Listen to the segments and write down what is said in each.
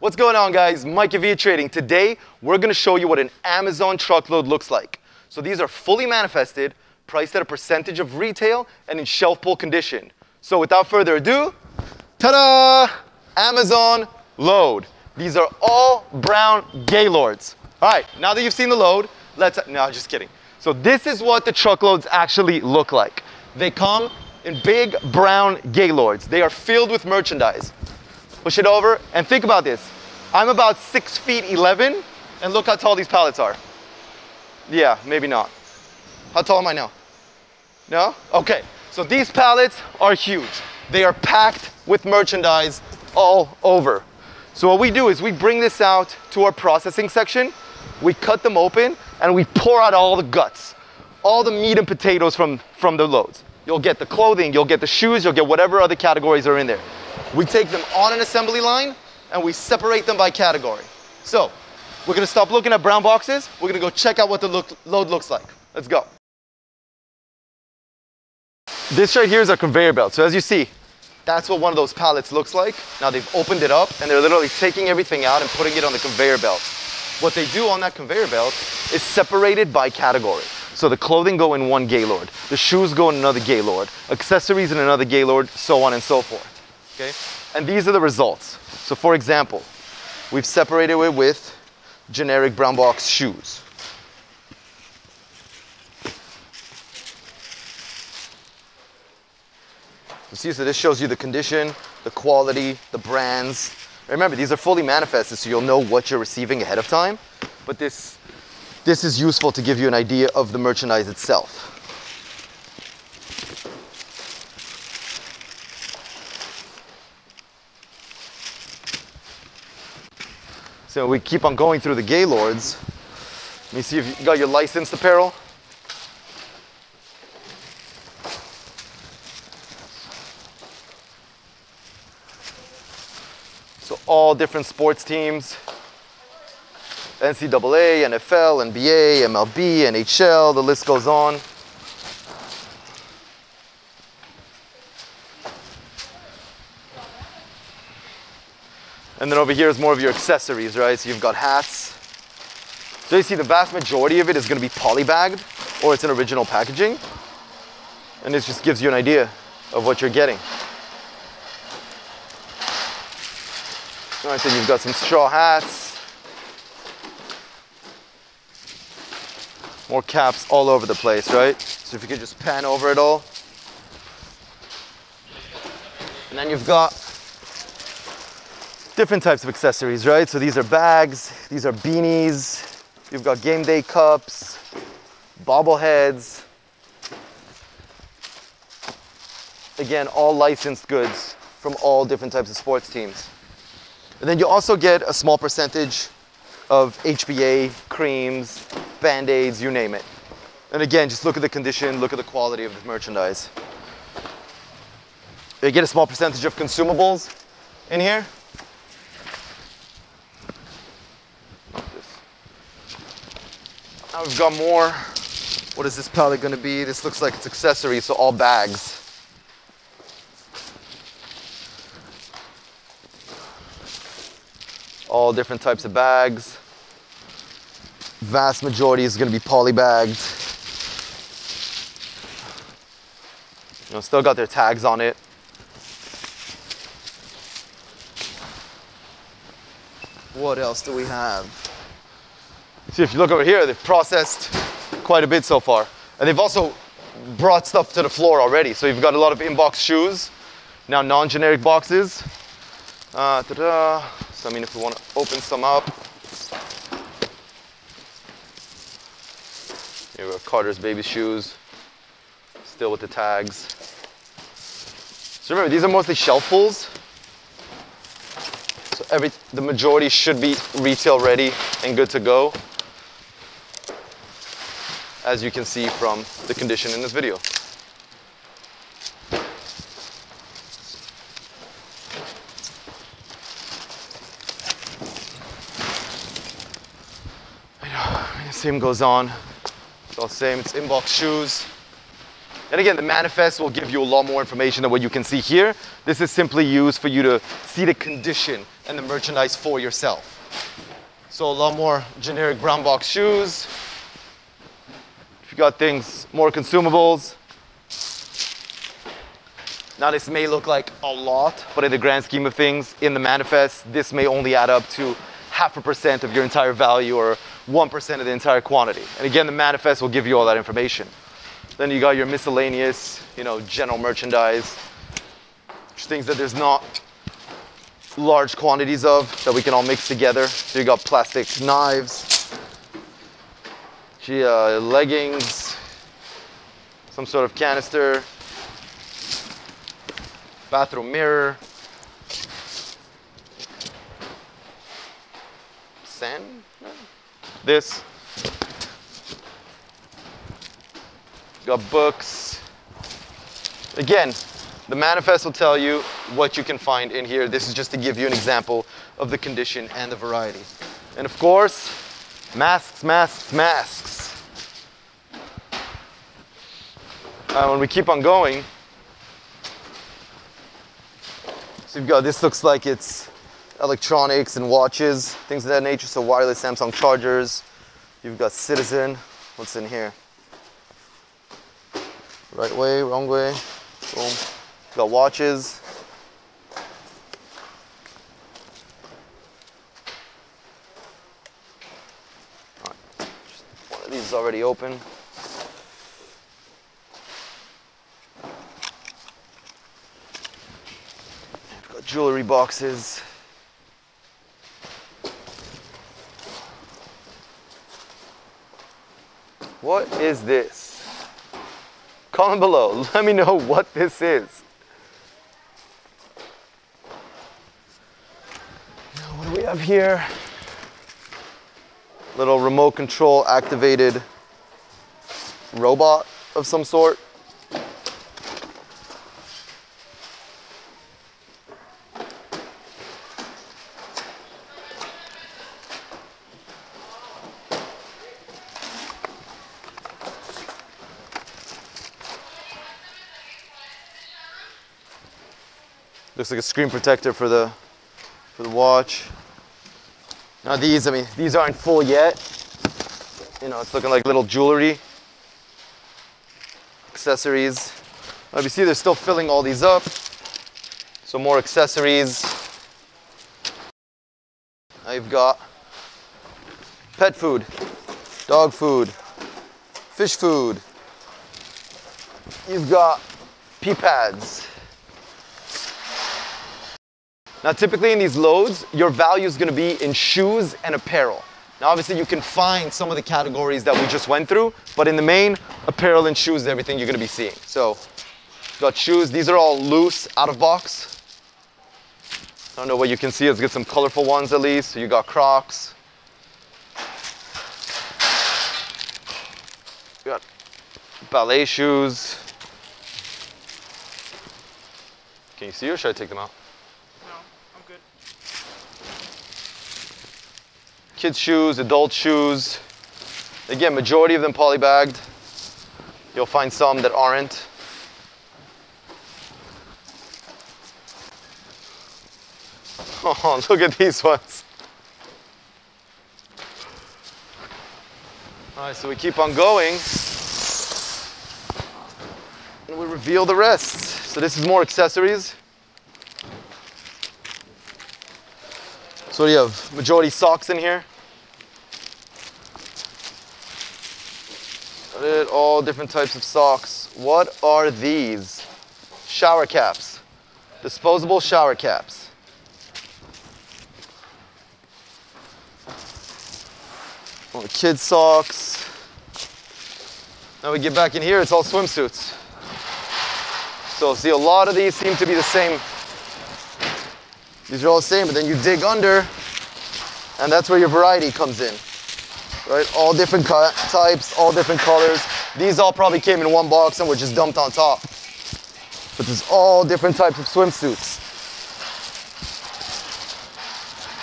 What's going on, guys? Mike of VA Trading. Today, we're going to show you what an Amazon truckload looks like. So these are fully manifested, priced at a percentage of retail, and in shelf pull condition. So without further ado, ta-da! Amazon load. These are all brown Gaylords. All right, now that you've seen the load, no, just kidding. So this is what the truckloads actually look like. They come in big brown Gaylords. They are filled with merchandise. Push it over and think about this. I'm about 6'11", and look how tall these pallets are. Yeah, maybe not. How tall am I now? No? Okay, so these pallets are huge. They are packed with merchandise all over. So what we do is we bring this out to our processing section, we cut them open, and we pour out all the guts, all the meat and potatoes from the loads. You'll get the clothing, you'll get the shoes, you'll get whatever other categories are in there. We take them on an assembly line and we separate them by category. So we're gonna stop looking at brown boxes. We're gonna go check out what the load looks like. Let's go. This right here is a conveyor belt. So as you see, that's what one of those pallets looks like. Now they've opened it up and they're literally taking everything out and putting it on the conveyor belt. What they do on that conveyor belt is separated by category. So the clothing go in one Gaylord, the shoes go in another Gaylord, accessories in another Gaylord, so on and so forth. Okay? And these are the results. So for example, we've separated it with generic brown box shoes. You see, so this shows you the condition, the quality, the brands. Remember, these are fully manifested, so you'll know what you're receiving ahead of time. But this is useful to give you an idea of the merchandise itself. So we keep on going through the Gaylords. Let me see if you got your licensed apparel. So all different sports teams. NCAA, NFL, NBA, MLB, NHL, the list goes on. And then over here is more of your accessories, right? So you've got hats. So you see the vast majority of it is going to be polybagged, or it's in original packaging. And this just gives you an idea of what you're getting. All right, so you've got some straw hats. More caps all over the place, right? So if you could just pan over it all. And then you've got different types of accessories, right? So these are bags, these are beanies, you've got game day cups, bobbleheads. Again, all licensed goods from all different types of sports teams. And then you also get a small percentage of HBA, creams, Band-Aids, you name it. And again, just look at the condition, look at the quality of the merchandise. You get a small percentage of consumables in here. Now we've got more. What is this pallet going to be? This looks like it's accessories, so all bags. All different types of bags. Vast majority is going to be polybagged. You know, still got their tags on it. What else do we have? See, if you look over here, they've processed quite a bit so far. And they've also brought stuff to the floor already. So you've got a lot of in-box shoes, now non-generic boxes. So I mean, if we want to open some up. Here we have Carter's baby shoes, still with the tags. So remember, these are mostly shelf pulls. So the majority should be retail ready and good to go, as you can see from the condition in this video. The same goes on. It's all the same. It's inbox shoes. And again, the manifest will give you a lot more information than what you can see here. This is simply used for you to see the condition and the merchandise for yourself. So a lot more generic brown box shoes. If you got things, more consumables. Now this may look like a lot, but in the grand scheme of things, in the manifest, this may only add up to 0.5% of your entire value or 1% of the entire quantity. And again, the manifest will give you all that information. Then you got your miscellaneous, general merchandise, things that there's not large quantities of that we can all mix together. So you got plastic knives, leggings, some sort of canister, bathroom mirror, sand, this. Got books. Again, the manifest will tell you what you can find in here. This is just to give you an example of the condition and the variety. And of course, masks, masks, masks. When we keep on going, so you've got, this looks like it's electronics and watches, things of that nature, so wireless Samsung chargers. You've got Citizen. What's in here? Right way, wrong way, boom. Got watches. All right. One of these is already open. I've got jewelry boxes. What is this? Comment below, let me know what this is. Now, what do we have here? Little remote control activated robot of some sort. Looks like a screen protector for the watch. Now these, these aren't full yet. It's looking like little jewelry, accessories. Now you see they're still filling all these up. So more accessories. Now you've got pet food, dog food, fish food. You've got pee pads. Now typically in these loads, your value is going to be in shoes and apparel. Now obviously you can find some of the categories that we just went through, but in the main, apparel and shoes is everything you're going to be seeing. So, got shoes. These are all loose, out of box. I don't know what you can see. Let's get some colorful ones at least. So you got Crocs. You got ballet shoes. Can you see or should I take them out? Kids shoes, adult shoes. Again, majority of them polybagged. You'll find some that aren't. Oh, look at these ones. All right, so we keep on going. And we reveal the rest. So this is more accessories. So you have majority socks in here. All different types of socks. What are these? Shower caps. Disposable shower caps. More kids socks. Now we get back in here, it's all swimsuits. So see, a lot of these seem to be the same. These are all the same, but then you dig under, and that's where your variety comes in. Right? All different types, all different colors. These all probably came in one box and were just dumped on top. But there's all different types of swimsuits.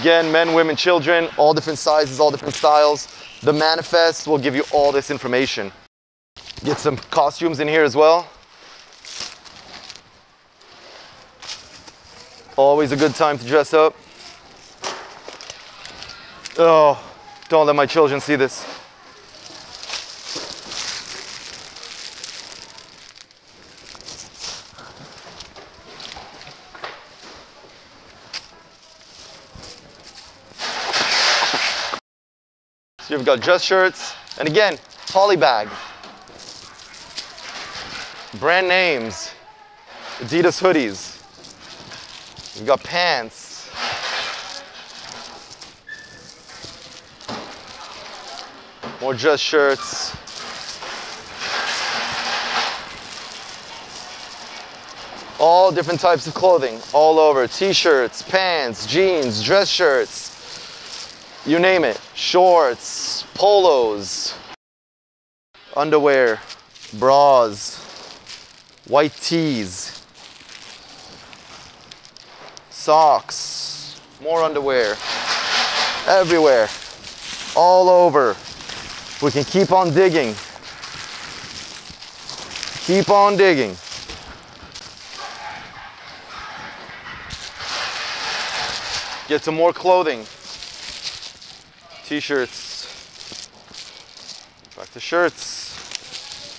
Again, men, women, children, all different sizes, all different styles. The manifest will give you all this information. Get some costumes in here as well. Always a good time to dress up. Oh, don't let my children see this. So you've got dress shirts, and again, poly bag. Brand names, Adidas hoodies. You've got pants. More dress shirts. All different types of clothing, all over. T-shirts, pants, jeans, dress shirts. You name it. Shorts, polos, underwear, bras, white tees, socks, more underwear, everywhere, all over. We can keep on digging. Keep on digging. Get some more clothing. T-shirts. Back to shirts.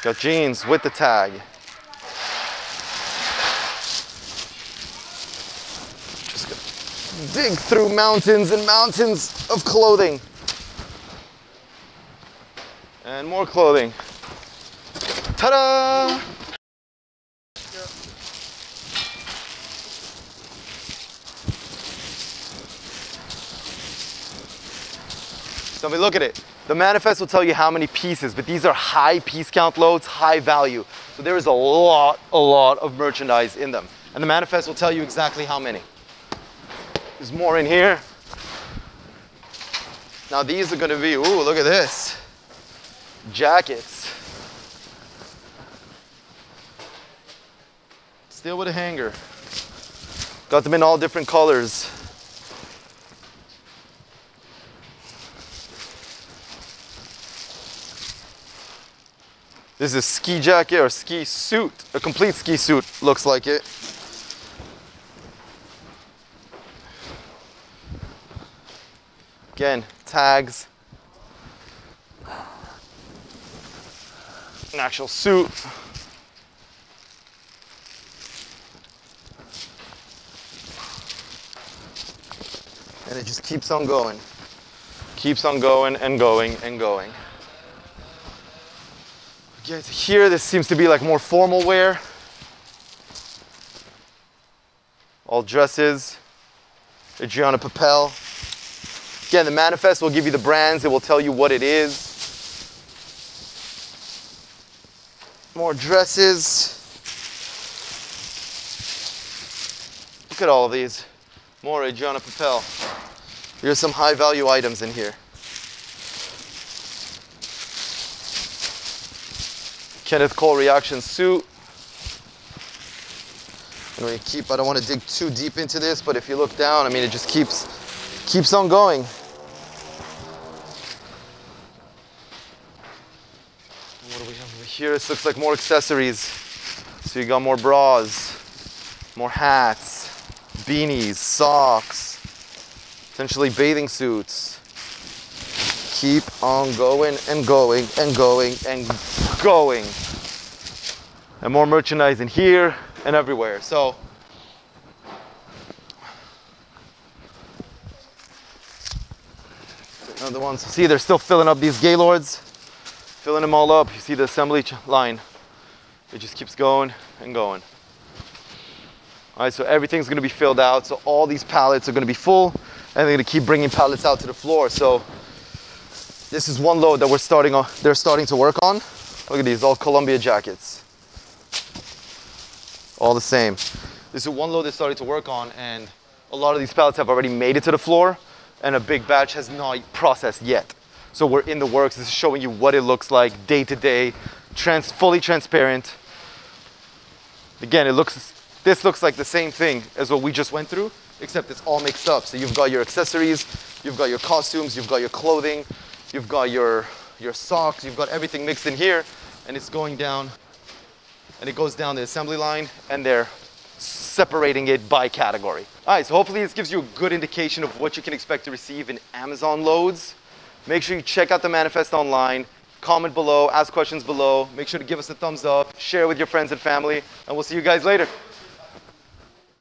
Got jeans with the tag. Just gonna dig through mountains and mountains of clothing. And more clothing. Ta-da! So look at it. The manifest will tell you how many pieces, but these are high piece count loads, high value. So there is a lot of merchandise in them. And the manifest will tell you exactly how many. There's more in here. Now these are gonna be, ooh, look at this. Jackets. Still with a hanger. Got them in all different colors. This is a ski jacket or ski suit. A complete ski suit looks like it. Again, tags. An actual suit. And it just keeps on going. Keeps on going and going and going. Yeah, here this seems to be like more formal wear. All dresses. Adriana Papel. Again, the manifest will give you the brands. It will tell you what it is. More dresses. Look at all of these. More Adriana Papel. Here's some high value items in here. Kenneth Cole reaction suit. And we keep, I don't want to dig too deep into this, but if you look down, I mean, it just keeps on going. What do we have over here? This looks like more accessories. So you got more bras, more hats, beanies, socks, potentially bathing suits. Keep on going and going and going and going. And more merchandise in here and everywhere. So another one. See, they're still filling up these Gaylords, filling them all up. You see the assembly line. It just keeps going and going. All right, so everything's going to be filled out. So all these pallets are going to be full, and they're going to keep bringing pallets out to the floor. So this is one load that they're starting to work on. Look at these, all Columbia jackets. All the same. This is one load they're starting to work on, and a lot of these pallets have already made it to the floor, and a big batch has not processed yet. So we're in the works. This is showing you what it looks like day to day, fully transparent. Again, this looks like the same thing as what we just went through, except it's all mixed up. So you've got your accessories, you've got your costumes, you've got your clothing, you've got your socks, you've got everything mixed in here, and it's going down, and it goes down the assembly line, and they're separating it by category. All right, so hopefully this gives you a good indication of what you can expect to receive in Amazon loads. Make sure you check out the manifest online, comment below, ask questions below, make sure to give us a thumbs up, share with your friends and family, and we'll see you guys later.